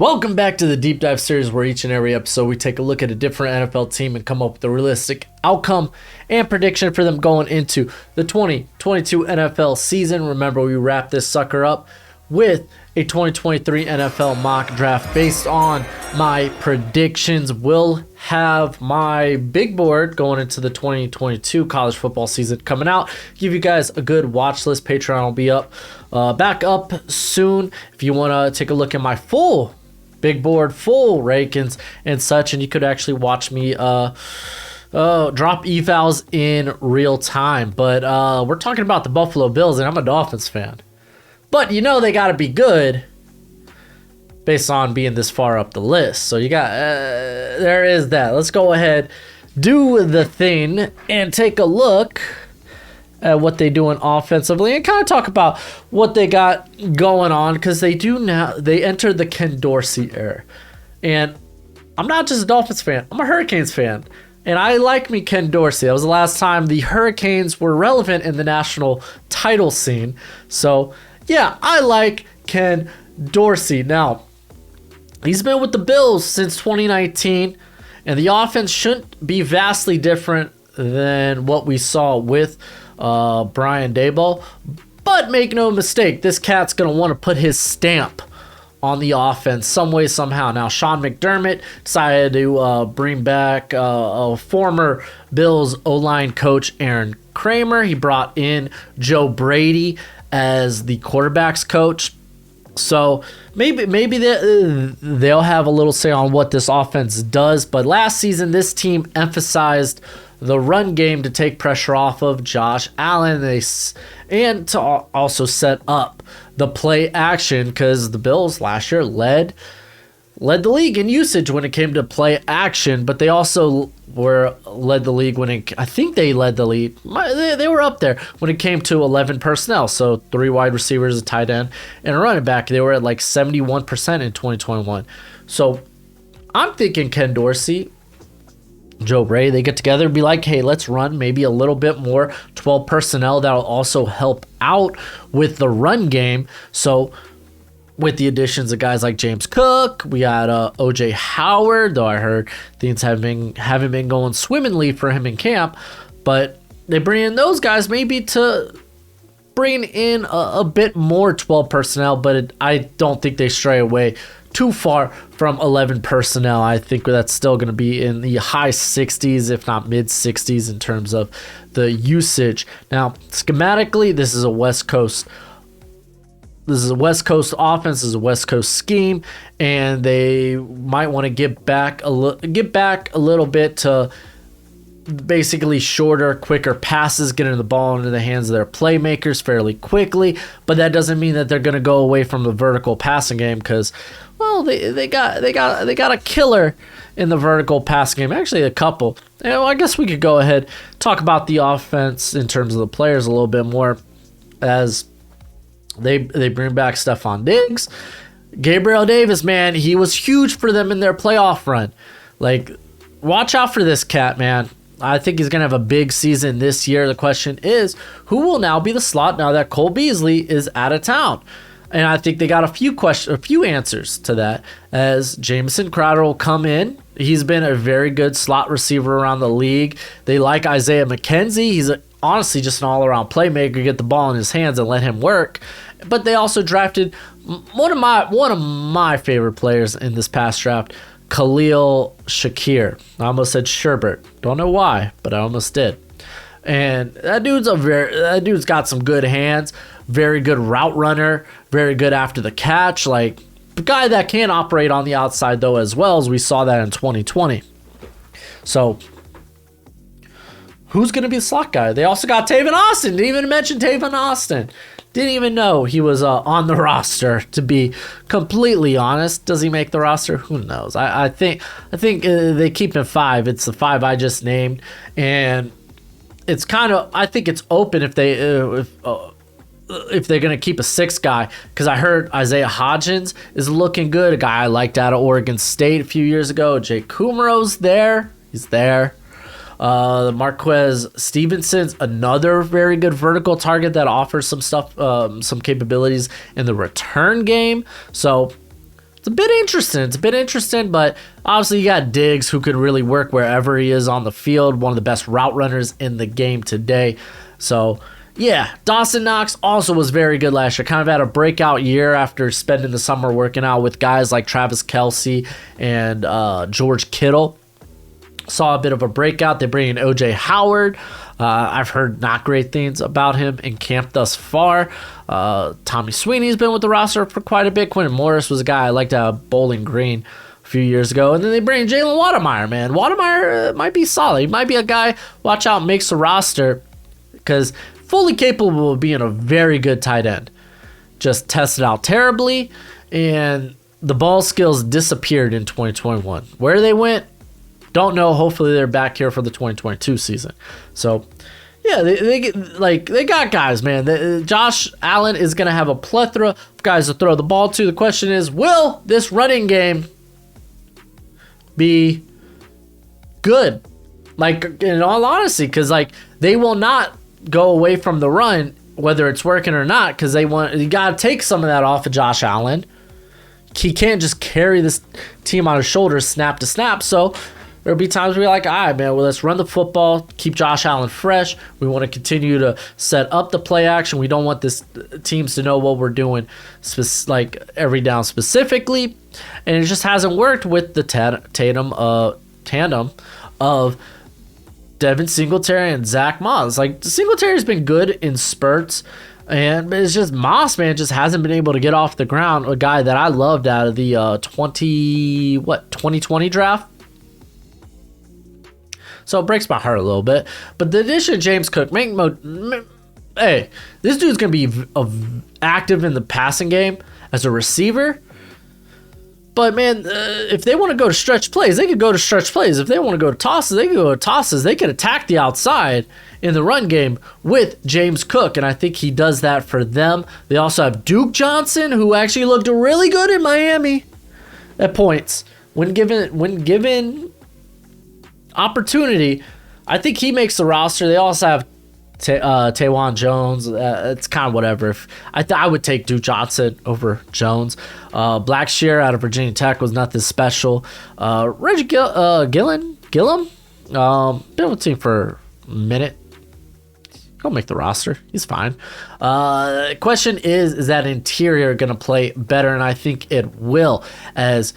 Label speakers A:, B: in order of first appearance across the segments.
A: Welcome back to the Deep Dive series, where each and every episode we take a look at a different NFL team and come up with a realistic outcome and prediction for them going into the 2022 NFL season. Remember, we wrap this sucker up with a 2023 NFL mock draft based on my predictions. We'll have my big board going into the 2022 college football season coming out. Give you guys a good watch list. Patreon will be back up soon if you want to take a look at my full big board, full rankings and such, and you could actually watch me drop evals in real time. But we're talking about the Buffalo Bills, and I'm a Dolphins fan. But you know they got to be good based on being this far up the list. So you got, there is that. Let's go ahead, do the thing, and take a look at what they doing offensively and kind of talk about what they got going on, because they entered the Ken Dorsey era. And I'm not just a Dolphins fan, I'm a Hurricanes fan. And I like me Ken Dorsey. That was the last time the Hurricanes were relevant in the national title scene. So yeah, I like Ken Dorsey. Now, he's been with the Bills since 2019, and the offense shouldn't be vastly different than what we saw with Brian Daboll. But make no mistake, this cat's going to want to put his stamp on the offense some way, somehow. Now, Sean McDermott decided to bring back a former Bills O-line coach, Aaron Kramer. He brought in Joe Brady as the quarterback's coach. So maybe they'll have a little say on what this offense does. But last season, this team emphasized the run game to take pressure off of Josh Allen, and to also set up the play action, because the Bills last year led the league in usage when it came to play action, but they also led the league I think they led the league. They were up there when it came to 11 personnel. So 3 wide receivers, a tight end, and a running back. They were at like 71% in 2021. So I'm thinking Ken Dorsey, Joe Brady, they get together and be like, hey, let's run maybe a little bit more 12 personnel. That'll also help out with the run game. So with the additions of guys like James Cook, we got OJ Howard, though I heard things haven't been going swimmingly for him in camp, but they bring in those guys maybe to bring in a bit more 12 personnel, but I don't think they stray away too far from 11 personnel. I think that's still going to be in the high 60s, if not mid 60s, in terms of the usage. Now, schematically, this is a West Coast offense, this is a West Coast scheme, and they might want to get back a little bit to basically shorter, quicker passes, getting the ball into the hands of their playmakers fairly quickly. But that doesn't mean that they're going to go away from the vertical passing game, because, well, they got a killer in the vertical passing game. Actually, a couple. I guess we could go ahead talk about the offense in terms of the players a little bit more, as they bring back Stephon Diggs. Gabriel Davis, man, he was huge for them in their playoff run. Like, watch out for this cat, man. I think he's going to have a big season this year. The question is, who will now be the slot now that Cole Beasley is out of town? And I think they got a few answers to that, as Jamison Crowder will come in. He's been a very good slot receiver around the league. They like Isaiah McKenzie. He's honestly just an all-around playmaker. Get the ball in his hands and let him work. But they also drafted one of my favorite players in this past draft, Khalil Shakir. I almost said Sherbert. Don't know why, but I almost did. And that dude's got some good hands, very good route runner, very good after the catch. Like, the guy that can operate on the outside, though, as well, as we saw that in 2020. So, who's going to be the slot guy? They also got Tavon Austin. Didn't even mention Tavon Austin. Didn't even know he was on the roster, to be completely honest. Does he make the roster? Who knows? I think they keep him 5. It's the 5 I just named, and it's kind of, I think it's open if they're going to keep a 6th guy, because I heard Isaiah Hodgins is looking good, a guy I liked out of Oregon State a few years ago. Jake Kumerow's there. He's there. Marquez Stevenson's another very good vertical target that offers some stuff, some capabilities in the return game. So it's a bit interesting. It's a bit interesting, but obviously you got Diggs, who could really work wherever he is on the field. One of the best route runners in the game today. So, yeah, Dawson Knox also was very good last year. Kind of had a breakout year after spending the summer working out with guys like Travis Kelce and George Kittle. Saw a bit of a breakout. They bring in O.J. Howard. I've heard not great things about him in camp thus far. Tommy Sweeney's been with the roster for quite a bit. Quentin Morris was a guy I liked out of Bowling Green a few years ago. And then they bring Jalen Wademeyer, man. Wademeyer might be solid. He might be a guy, watch out, makes the roster, because fully capable of being a very good tight end. Just tested out terribly, and the ball skills disappeared in 2021. Where they went, don't know. Hopefully they're back here for the 2022 season. So, yeah, they got guys, man. Josh Allen is going to have a plethora of guys to throw the ball to. The question is, will this running game be good? Like, in all honesty, because they will not go away from the run, whether it's working or not, because you got to take some of that off of Josh Allen. He can't just carry this team on his shoulders snap to snap. So there'll be times where you're like, all right, man, well, let's run the football, keep Josh Allen fresh. We want to continue to set up the play action. We don't want this teams to know what we're doing every down specifically. And it just hasn't worked with the tandem of Devin Singletary and Zach Moss. Singletary's been good in spurts, and it's just Moss, man, just hasn't been able to get off the ground. A guy that I loved out of the 2020 draft. So it breaks my heart a little bit. But the addition of James Cook, hey, this dude's going to be active in the passing game as a receiver. But, man, if they want to go to stretch plays, they could go to stretch plays. If they want to go to tosses, they could go to tosses. They could attack the outside in the run game with James Cook, and I think he does that for them. They also have Duke Johnson, who actually looked really good in Miami at points. When given opportunity, I think he makes the roster. They also have Tawan Jones. It's kind of whatever. I would take Duke Johnson over Jones. Blackshear out of Virginia Tech was nothing special. Reggie Gillum, been with the team for a minute. He'll make the roster. He's fine. Question is that interior going to play better? And I think it will. As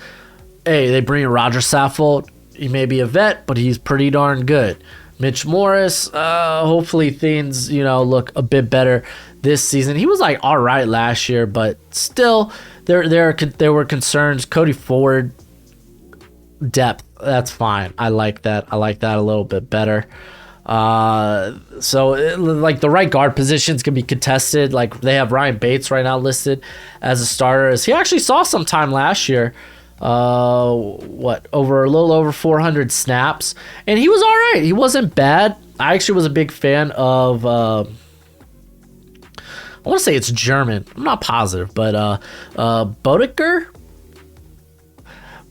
A: they bring in Roger Saffold. He may be a vet, but he's pretty darn good. Mitch Morris, hopefully things, look a bit better this season. He was all right last year, but still there were concerns. Cody Ford, depth, that's fine. I like that. I like that a little bit better. So the right guard positions can be contested. They have Ryan Bates right now listed as a starter. As he actually saw some time last year. A little over 400 snaps, and he was all right. He wasn't bad. I actually was a big fan of I want to say it's German, I'm not positive, but Bodeker,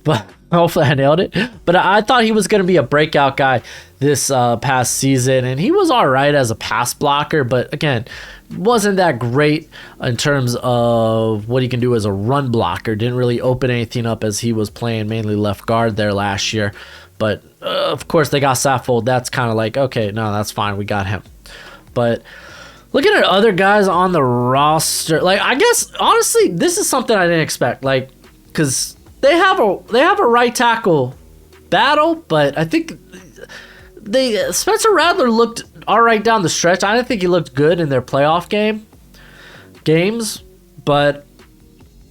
A: but hopefully I nailed it. But I thought he was going to be a breakout guy this past season, and he was all right as a pass blocker, but again, wasn't that great in terms of what he can do as a run blocker. Didn't really open anything up as he was playing mainly left guard there last year. But of course they got Saffold. That's kind of okay, no, that's fine. We got him. But looking at other guys on the roster, I guess honestly this is something I didn't expect. Because they have a right tackle battle, but I think Spencer Rattler looked all right down the stretch. I didn't think he looked good in their playoff games, but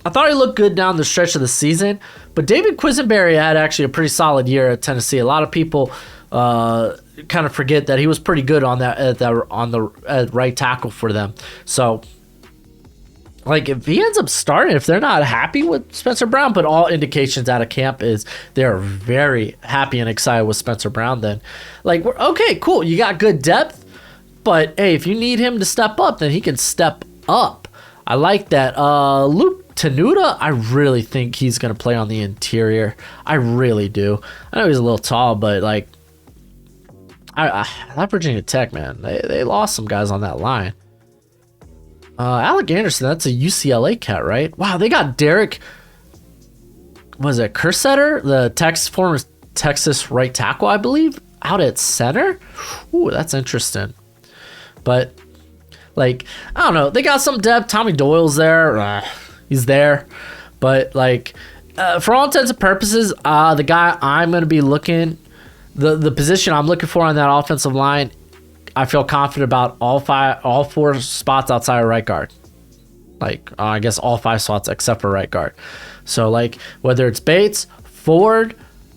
A: I thought he looked good down the stretch of the season. But David Quisenberry had actually a pretty solid year at Tennessee. A lot of people kind of forget that he was pretty good on the right tackle for them. So, if he ends up starting, if they're not happy with Spencer Brown, but all indications out of camp is they're very happy and excited with Spencer Brown, then okay, cool, you got good depth, but hey, if you need him to step up, then he can step up. I like that. Luke Tenuta, I really think he's going to play on the interior. I really do. I know he's a little tall, but that Virginia Tech, man, they lost some guys on that line. Alec Anderson, that's a UCLA cat, right? Wow, they got Derek was it Kersetter, the former Texas right tackle, I believe, out at center. Ooh, that's interesting. But like, I don't know, they got some depth. Tommy Doyle's there. He's there. But like, for all intents and purposes, the guy I'm going to be looking, the position I'm looking for on that offensive line, I feel confident about all 4 spots outside of right guard. Like, I guess all 5 spots except for right guard. So like, whether it's Bates, Ford,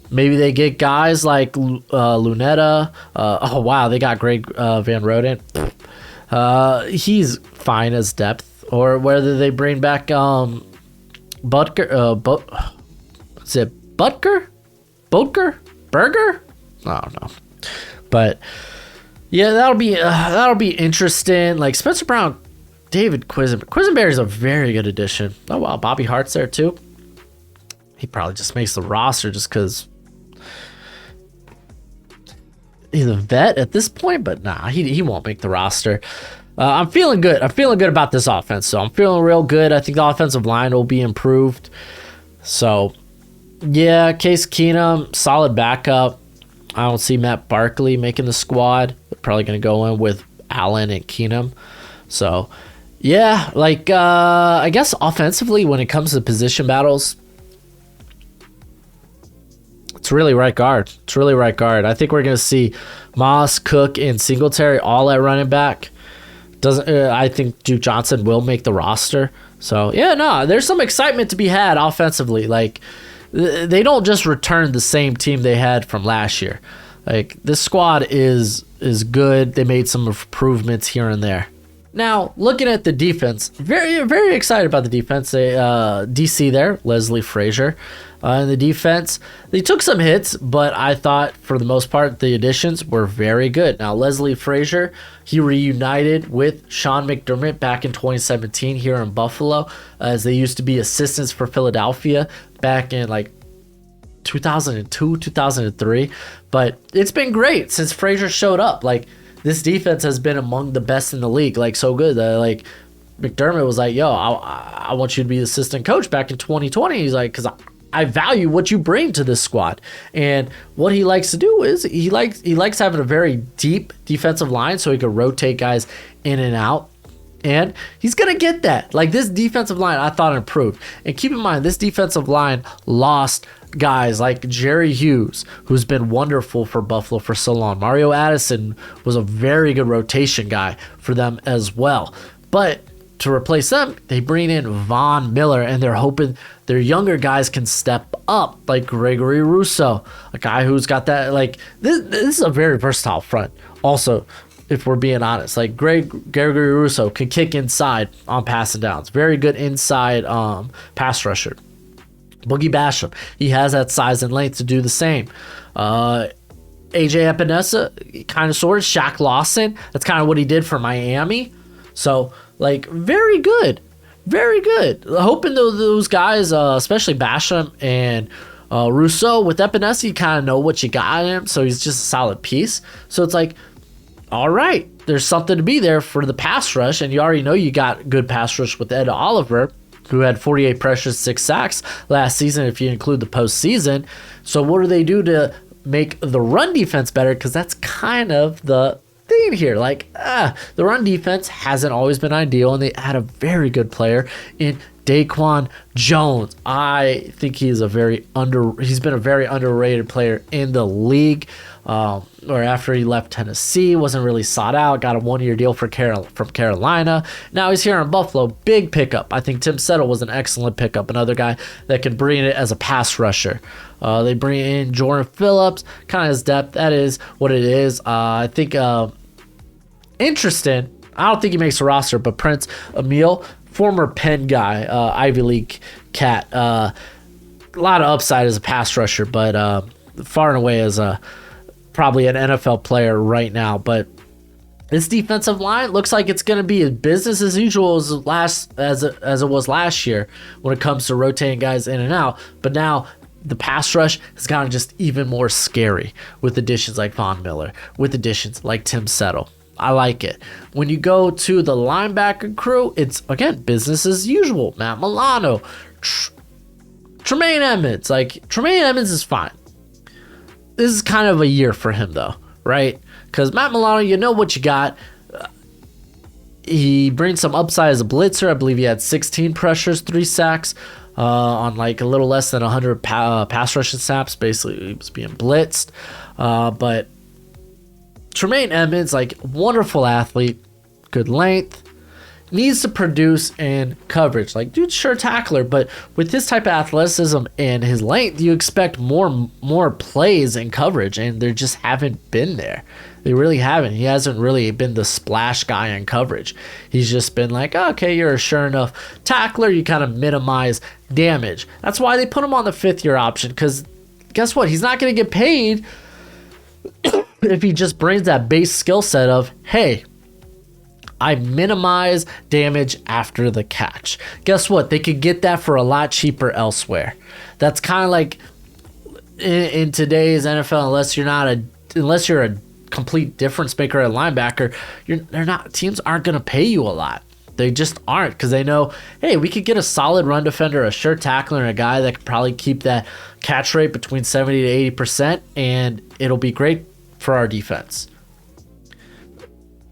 A: maybe they get guys like Lunetta. Oh wow, they got Greg Van Roden. He's fine as depth. Or whether they bring back Butker. Is it Butker? Burger? I don't know. But yeah, that'll be interesting. Like Spencer Brown, David Quisenberry is a very good addition. Oh wow, Bobby Hart's there too. He probably just makes the roster just because he's a vet at this point, but nah, he won't make the roster. I'm feeling good. I'm feeling good about this offense. So I'm feeling real good. I think the offensive line will be improved. So yeah, Case Keenum, solid backup. I don't see Matt Barkley making the squad. They're probably going to go in with Allen and Keenum. So yeah, like I guess offensively, when it comes to position battles, it's really right guard. I think we're going to see Moss, Cook, and Singletary all at running back. I think Duke Johnson will make the roster. So yeah, no, there's some excitement to be had offensively. Like, they don't just return the same team they had from last year. Like, this squad is good. They made some improvements here and there. Now, looking at the defense, very, very excited about the defense. DC there, Leslie Frazier. In the defense, they took some hits, but I thought for the most part the additions were very good. Now, Leslie Frazier, he reunited with Sean McDermott back in 2017 here in Buffalo, as they used to be assistants for Philadelphia back in like 2002, 2003. But it's been great since Frazier showed up. Like, this defense has been among the best in the league, like so good that like McDermott was like, yo, I want you to be the assistant coach back in 2020. He's like, because I value what you bring to this squad. And what he likes to do is he likes having a very deep defensive line so he can rotate guys in and out. And he's going to get that. Like, this defensive line, I thought improved. And keep in mind, this defensive line lost guys like Jerry Hughes, who's been wonderful for Buffalo for so long. Mario Addison was a very good rotation guy for them as well. But to replace them, they bring in Von Miller, and they're hoping their younger guys can step up, like Gregory Rousseau, a guy who's got that, like, this is a very versatile front. Also, if we're being honest, like Gregory Rousseau can kick inside on passing downs. Very good inside pass rusher. Boogie Basham, he has that size and length to do the same. AJ Epinesa, kind of sort of. Shaq Lawson, that's kind of what he did for Miami. So, like, very good. Very good. Hoping those guys, especially Basham and Rousseau, with Epinesa, you kind of know what you got in him, so he's just a solid piece. So it's like, all right, there's something to be there for the pass rush, and you already know you got good pass rush with Ed Oliver, who had 48 pressures, 6 sacks last season if you include the postseason. So what do they do to make the run defense better? Because that's kind of the thing here. Like, the run defense hasn't always been ideal, and they had a very good player in Daquan Jones. I think he's been a very underrated player in the league. Or after he left Tennessee, wasn't really sought out, got a 1-year deal from Carolina. Now he's here in Buffalo, big pickup. I think Tim Settle was an excellent pickup, another guy that can bring it as a pass rusher. They bring in Jordan Phillips, kind of his depth. That is what it is. I think interesting. I don't think he makes a roster, but Prince Emil, former Penn guy, Ivy League cat. A lot of upside as a pass rusher, but far and away as probably an NFL player right now. But this defensive line looks like it's going to be business as usual as it was last year when it comes to rotating guys in and out. But now the pass rush has gotten just even more scary with additions like Von Miller, with additions like Tim Settle. I like it. When you go to the linebacker crew, it's, again, business as usual. Matt Milano, Tremaine Edmonds, Tremaine Edmonds is fine. This is kind of a year for him though, right? Because Matt Milano, you know what you got. He brings some upside as a blitzer. I believe he had 16 pressures, 3 sacks on like a little less than 100 pass rushing snaps. Basically, he was being blitzed. But Tremaine Edmonds, wonderful athlete, good length, needs to produce in coverage. Dude's sure tackler, but with this type of athleticism and his length, you expect more plays in coverage, and they just haven't been there. They really haven't. He hasn't really been the splash guy in coverage. He's just been okay, you're a sure enough tackler. You kind of minimize damage. That's why they put him on the 5th-year option, because guess what? He's not going to get paid if he just brings that base skill set of, hey, I minimize damage after the catch. Guess what? They could get that for a lot cheaper elsewhere. That's kind of like in today's NFL, unless you're a complete difference maker at linebacker, teams aren't going to pay you a lot. They just aren't, because they know, hey, we could get a solid run defender, a sure tackler, and a guy that could probably keep that catch rate between 70 to 80%, and it'll be great for our defense.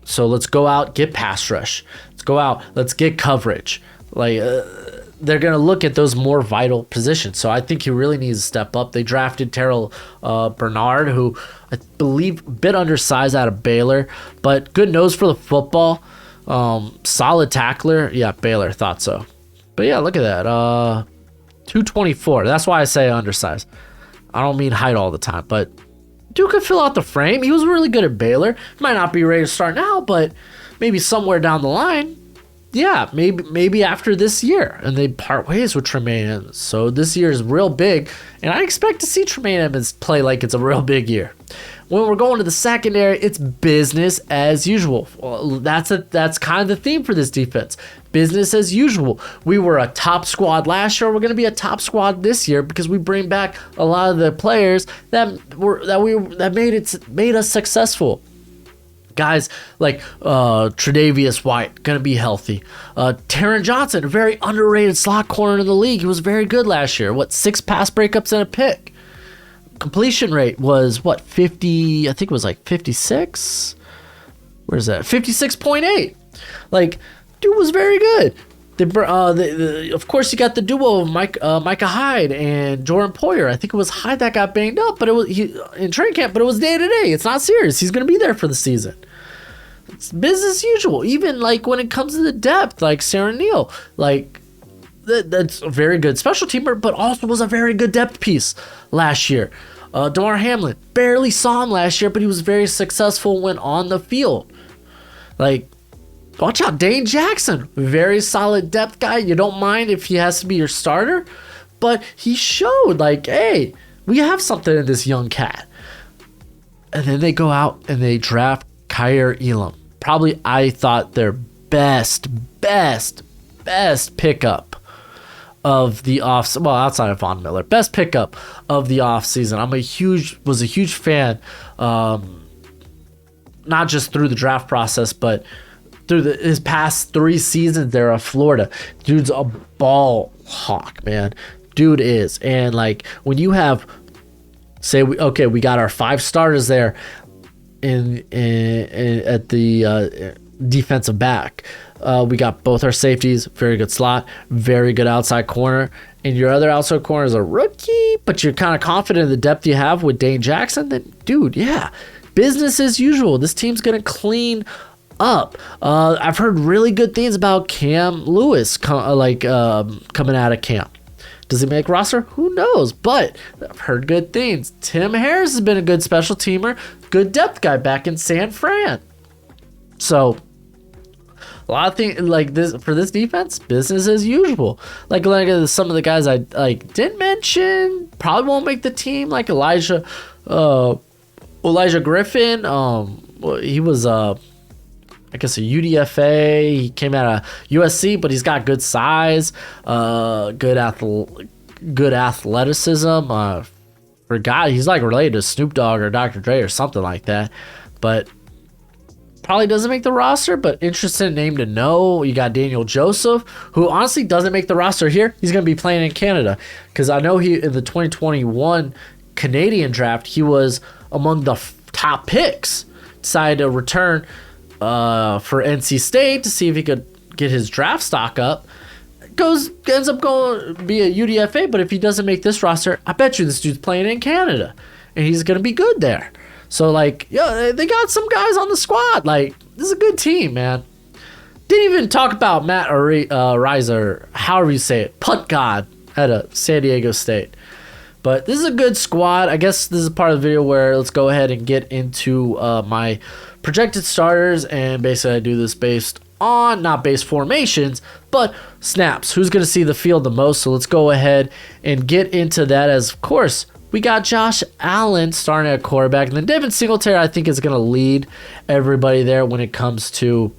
A: So let's go out, get pass rush. Let's go out, let's get coverage. They're going to look at those more vital positions. So I think he really needs to step up. They drafted Terrell Bernard, who I believe a bit undersized out of Baylor, but good nose for the football. Solid tackler. Yeah, Baylor, thought so. But yeah, look at that. 224. That's why I say undersized. I don't mean height all the time, but dude could fill out the frame. He was really good at Baylor. Might not be ready to start now, but maybe somewhere down the line. Yeah, maybe after this year, and they part ways with Tremaine Edmonds. So this year is real big, and I expect to see Tremaine Edmonds play like it's a real big year. When we're going to the secondary, it's business as usual. Well, that's kind of the theme for this defense. Business as usual. We were a top squad last year. We're going to be a top squad this year because we bring back a lot of the players that made us successful. Guys like Tre'Davious White, going to be healthy. Taron Johnson, a very underrated slot corner in the league. He was very good last year. 6 pass breakups and a pick. Completion rate was 50, I think it was 56. Where's that? 56.8. Dude was very good. Of course, you got the duo of Micah Hyde and Jordan Poyer. I think it was Hyde that got banged up, but it was in training camp. But it was day to day. It's not serious. He's going to be there for the season. It's business as usual. Even when it comes to the depth, Sarah Neal, that's a very good special teamer, but also was a very good depth piece last year. Damar Hamlin, barely saw him last year, but he was very successful when on the field. Watch out, Dane Jackson, very solid depth guy. You don't mind if he has to be your starter, but he showed hey, we have something in this young cat. And then they go out and they draft Kyer Elam. Probably, I thought, their best pickup of the off. Well, outside of Von Miller, best pickup of the off season. Was a huge fan, not just through the draft process, but through his past 3 seasons there at Florida. Dude's a ball hawk, man. Dude is. And when you have, we got our 5 starters there in at the defensive back. We got both our safeties, very good slot, very good outside corner, and your other outside corner is a rookie, but you're kind of confident in the depth you have with Dane Jackson. Then, dude, yeah, business as usual. This team's gonna clean up. I've heard really good things about Cam Lewis coming out of camp. Does he make roster? Who knows? But I've heard good things. Tim Harris has been a good special teamer, good depth guy back in San Fran. So a lot of things this for this defense, business as usual. Some of the guys I didn't mention probably won't make the team, Elijah Griffin. He was I guess a UDFA. He came out of USC, but he's got good size, good athleticism. For a guy, he's related to Snoop Dogg or Dr. Dre or something like that. But probably doesn't make the roster, but interesting name to know. You got Daniel Joseph, who honestly doesn't make the roster here. He's going to be playing in Canada because I know he in the 2021 Canadian draft, he was among the top picks. Decided to return for NC State to see if he could get his draft stock up. Ends up going to be a UDFA, but if he doesn't make this roster, I bet you this dude's playing in Canada, and he's going to be good there. So, like, yeah, they got some guys on the squad. Like, this is a good team, man. Didn't even talk about Matt Reiser, however you say it, punt god at a San Diego State. But this is a good squad. I guess this is part of the video where let's go ahead and get into my projected starters. And basically I do this based on, not based formations, but snaps. Who's going to see the field the most? So let's go ahead and get into that. As, of course, we got Josh Allen starting at quarterback. And then Devin Singletary, I think, is going to lead everybody there when it comes to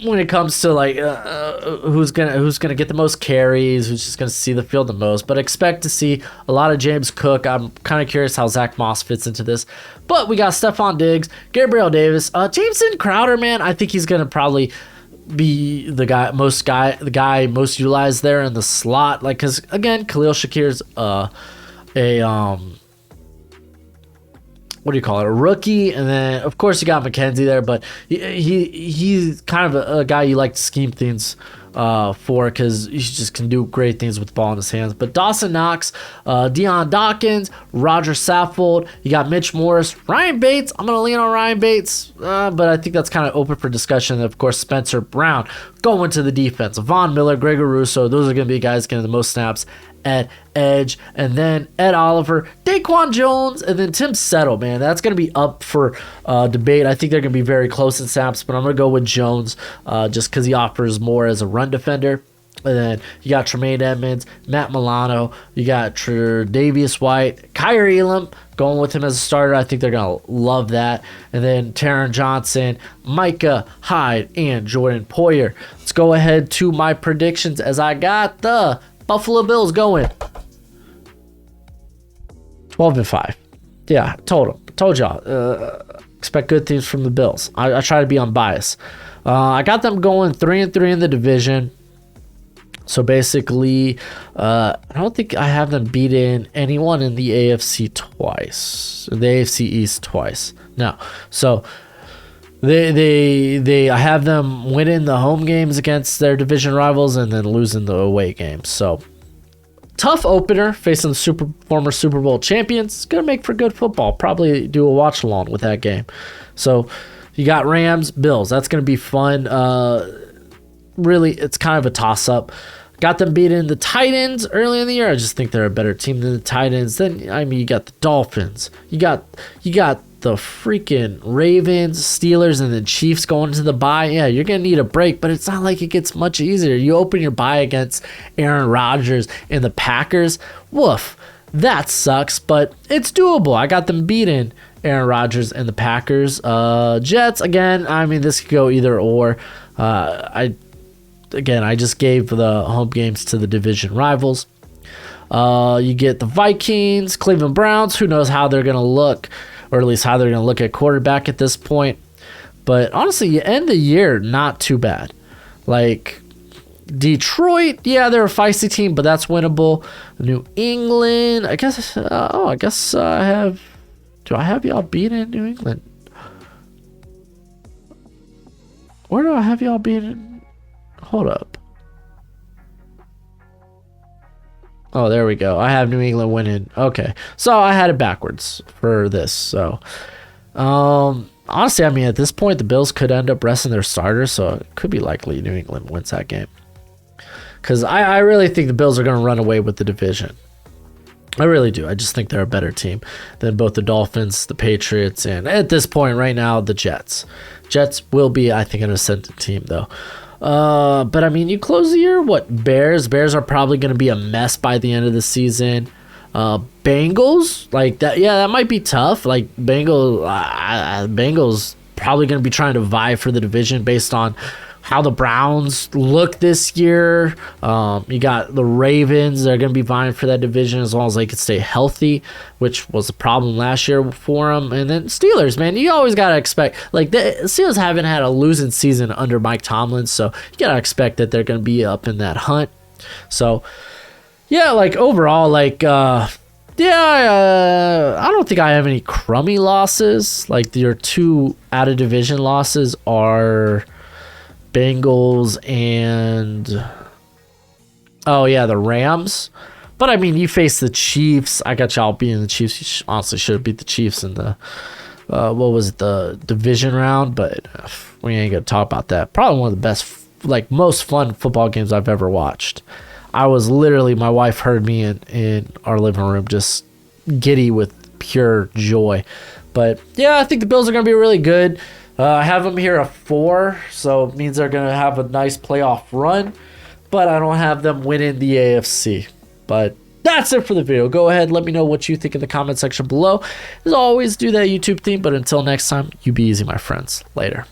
A: like who's gonna get the most carries, who's just gonna see the field the most. But expect to see a lot of James Cook. I'm kind of curious how Zach Moss fits into this. But we got Stephon Diggs, Gabriel Davis, Jameson Crowder. Man, I think he's gonna probably be the guy most utilized there in the slot. Like, because again, Khalil Shakir's what do you call it, a rookie, and then of course you got McKenzie there, but he's kind of a guy you like to scheme things for, because he just can do great things with the ball in his hands. But Dawson Knox, Deion Dawkins, Roger Saffold, you got Mitch Morris, Ryan Bates. I'm gonna lean on Ryan Bates, but I think that's kind of open for discussion. And of course, Spencer Brown going to the defense, Von Miller, Gregor Rousseau, those are gonna be guys getting the most snaps at edge. And then Ed Oliver, Daquan Jones, and then Tim Settle. Man, that's going to be up for debate. I think they're going to be very close in snaps, but I'm going to go with Jones just because he offers more as a run defender. And then you got Tremaine Edmonds, Matt Milano, you got Tre'Davious White, Kyrie Elam, going with him as a starter. I think they're going to love that. And then Taron Johnson, Micah Hyde, and Jordan Poyer. Let's go ahead to my predictions as I got the Buffalo Bills going 12-5. Yeah, told y'all. Expect good things from the Bills. I try to be unbiased. I got them going 3-3 in the division. So basically, I don't think I have them beating anyone in the AFC twice, the AFC East twice. No, so I have them winning the home games against their division rivals and then losing the away games. So tough opener facing the former Super Bowl champions. It's gonna make for good football. Probably do a watch along with that game. So you got Rams, Bills. That's gonna be fun. Really, it's kind of a toss up. Got them beating the Titans early in the year. I just think they're a better team than the Titans. Then you got the Dolphins. You got the freaking Ravens, Steelers, and the Chiefs going into the bye. Yeah, you're going to need a break, but it's not like it gets much easier. You open your bye against Aaron Rodgers and the Packers. Woof. That sucks, but it's doable. I got them beating Aaron Rodgers and the Packers. Jets, again, this could go either or. I just gave the home games to the division rivals. You get the Vikings, Cleveland Browns. Who knows how they're going to look, or at least how they're going to look at quarterback at this point. But honestly, you end the year not too bad. Like Detroit, yeah, they're a feisty team, but that's winnable. New England, I guess. I have. Do I have y'all beating New England? Where do I have y'all beating? Hold up. Oh, there we go. I have New England winning. Okay. So I had it backwards for this. So, honestly, at this point, the Bills could end up resting their starters. So it could be likely New England wins that game. Because I really think the Bills are going to run away with the division. I really do. I just think they're a better team than both the Dolphins, the Patriots, and at this point right now, the Jets. Jets will be, I think, an ascendant team, though. But you close the year, what? Bears are probably going to be a mess by the end of the season. Bengals, like that, yeah, that might be tough. Like Bengals probably going to be trying to vie for the division based on how the Browns look this year. You got the Ravens. They're going to be vying for that division as long as they can stay healthy, which was a problem last year for them. And then Steelers, man, you always got to expect, like, the Steelers haven't had a losing season under Mike Tomlin, so you got to expect that they're going to be up in that hunt. So, yeah, like, overall, like, I don't think I have any crummy losses. Like, your two out-of-division losses are Bengals and the Rams. But I mean, you face the Chiefs. I got y'all beating the Chiefs. You honestly should have beat the Chiefs in the the division round, but we ain't gonna talk about that. Probably one of the best, like, most fun football games I've ever watched. I was literally, my wife heard me in our living room just giddy with pure joy. But yeah, I think the Bills are gonna be really good. I have them here a 4, so it means they're going to have a nice playoff run, but I don't have them winning the AFC. But that's it for the video. Go ahead, let me know what you think in the comment section below. As always, do that YouTube theme, but until next time, you be easy, my friends. Later.